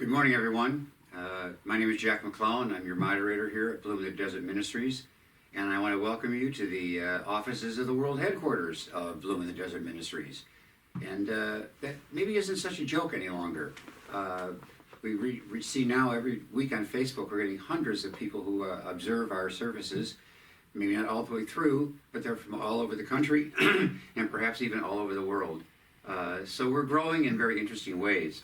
Good morning, everyone. My name is Jack McClellan. I'm your moderator here at Bloom in the Desert Ministries, and I want to welcome you to the offices of the world headquarters of Bloom in the Desert Ministries. And that maybe isn't such a joke any longer. We see now every week on Facebook we're getting hundreds of people who observe our services, maybe not all the way through, but they're from all over the country and perhaps even all over the world. So we're growing in very interesting ways.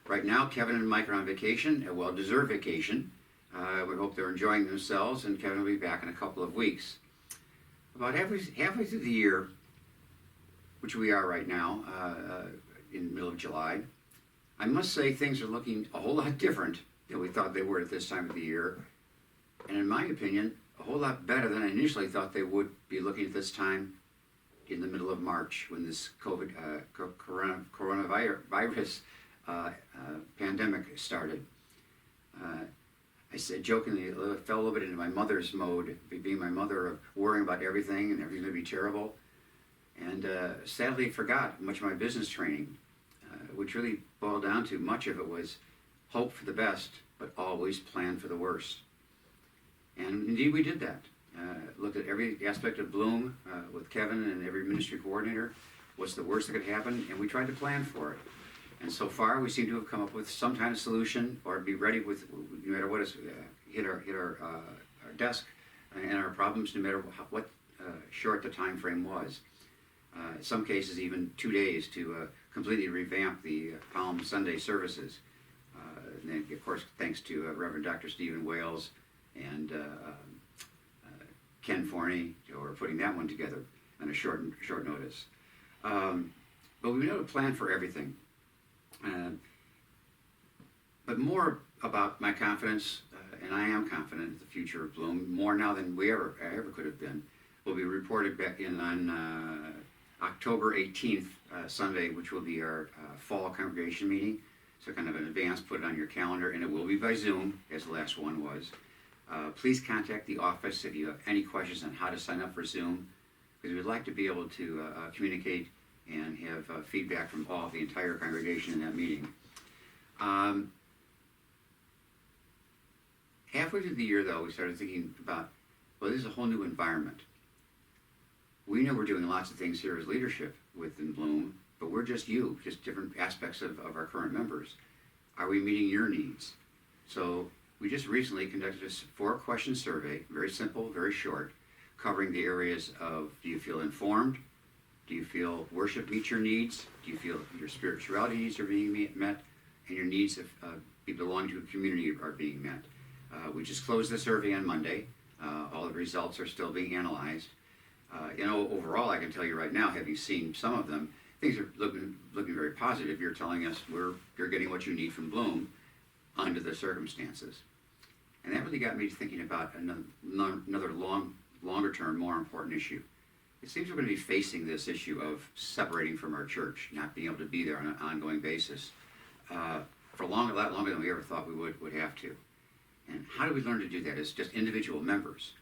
Right now, Kevin and Mike are on vacation, a well-deserved vacation. We hope they're enjoying themselves, and Kevin will be back in a couple of weeks. About halfway through the year, which we are right now, in the middle of July, I must say things are looking a whole lot different than we thought they were at this time of the year. And in my opinion, a whole lot better than I initially thought they would be looking at this time in the middle of March when this coronavirus pandemic started. I said jokingly, it fell a little bit into my mother's mode, being my mother, of worrying about everything and everything's going to be terrible. And sadly forgot much of my business training, which really boiled down to much of it was hope for the best, but always plan for the worst. And indeed we did that. Looked at every aspect of Bloom with Kevin and every ministry coordinator. What's the worst that could happen? And we tried to plan for it. And so far, we seem to have come up with some kind of solution, or be ready with, no matter what has hit our desk and our problems, no matter what short the time frame was. In some cases, even 2 days to completely revamp the Palm Sunday services. And then, of course, thanks to Reverend Dr. Stephen Wales and Ken Forney for putting that one together on a short notice. But we know to plan for everything. But more about my confidence, and I am confident in the future of Bloom, more now than I ever could have been, will be reported back in on October 18th, Sunday, which will be our fall congregation meeting. So kind of an advance, put it on your calendar, and it will be by Zoom, as the last one was. Please contact the office if you have any questions on how to sign up for Zoom, because we'd like to be able to communicate and have feedback from the entire congregation in that meeting. Halfway through the year, though, we started thinking about, well, this is a whole new environment. We know we're doing lots of things here as leadership within Bloom, but we're just different aspects of our current members. Are we meeting your needs? So we just recently conducted a 4-question survey, very simple, very short, covering the areas of, do you feel informed? Do you feel worship meets your needs? Do you feel your spirituality needs are being met? And your needs of belonging to a community are being met? We just closed the survey on Monday. All the results are still being analyzed. Overall, I can tell you right now, having seen some of them, things are looking very positive. You're telling us you're getting what you need from Bloom under the circumstances. And that really got me thinking about another longer term, more important issue. It seems we're going to be facing this issue of separating from our church, not being able to be there on an ongoing basis for a lot longer than we ever thought we would have to. And how do we learn to do that as just individual members?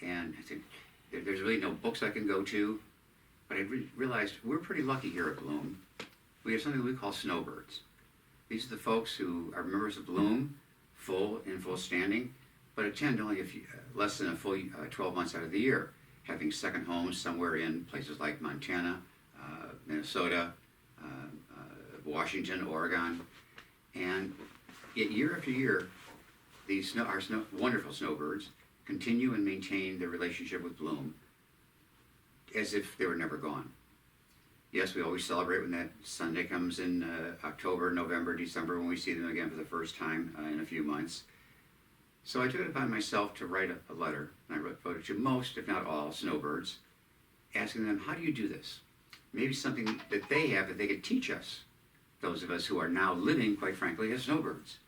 And I think there's really no books I can go to, but I realized we're pretty lucky here at Bloom. We have something we call snowbirds. These are the folks who are members of Bloom, full standing, but attend only less than a full 12 months out of the year, having second homes somewhere in places like Montana, Minnesota, Washington, Oregon. And yet year after year, our wonderful snowbirds continue and maintain their relationship with Bloom as if they were never gone. Yes, we always celebrate when that Sunday comes in October, November, December, when we see them again for the first time in a few months. So I took it upon myself to write a letter, and I wrote it to most, if not all, snowbirds, asking them, how do you do this? Maybe something that they have that they could teach us, those of us who are now living, quite frankly, as snowbirds.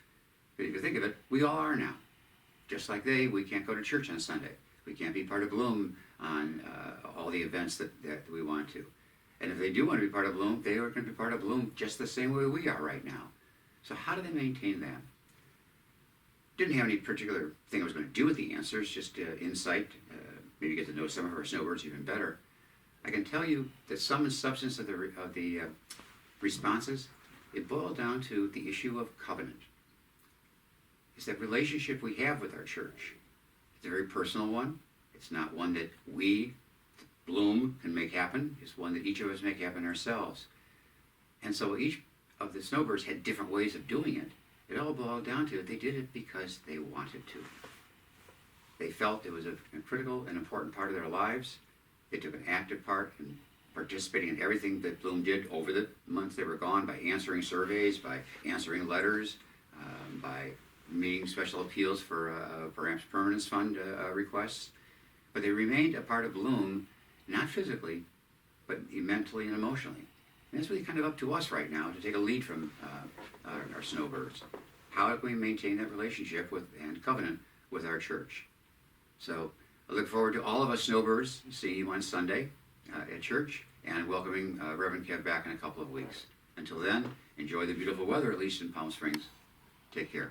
But if you think of it, we all are now. Just like we can't go to church on Sunday. We can't be part of Bloom on all the events that we want to. And if they do want to be part of Bloom, they are going to be part of Bloom just the same way we are right now. So how do they maintain that? Didn't have any particular thing I was going to do with the answers, just insight, maybe get to know some of our snowbirds even better. I can tell you that sum and substance of the responses it boiled down to the issue of covenant. It's that relationship we have with our church. It's a very personal one. It's not one that we, Bloom, can make happen. It's one that each of us make happen ourselves. And so each of the Snowbirds had different ways of doing it. It all boiled down to they did it because they wanted to. They felt it was a critical and important part of their lives. They took an active part in participating in everything that Bloom did over the months they were gone, by answering surveys, by answering letters, by meeting special appeals for perhaps permanence fund requests. But they remained a part of Bloom, not physically, but mentally and emotionally. And it's really kind of up to us right now to take a lead from our Snowbirds. How can we maintain that relationship with and covenant with our church? So I look forward to all of us Snowbirds seeing you on Sunday at church, and welcoming Reverend Kev back in a couple of weeks. Until then, enjoy the beautiful weather, at least in Palm Springs. Take care.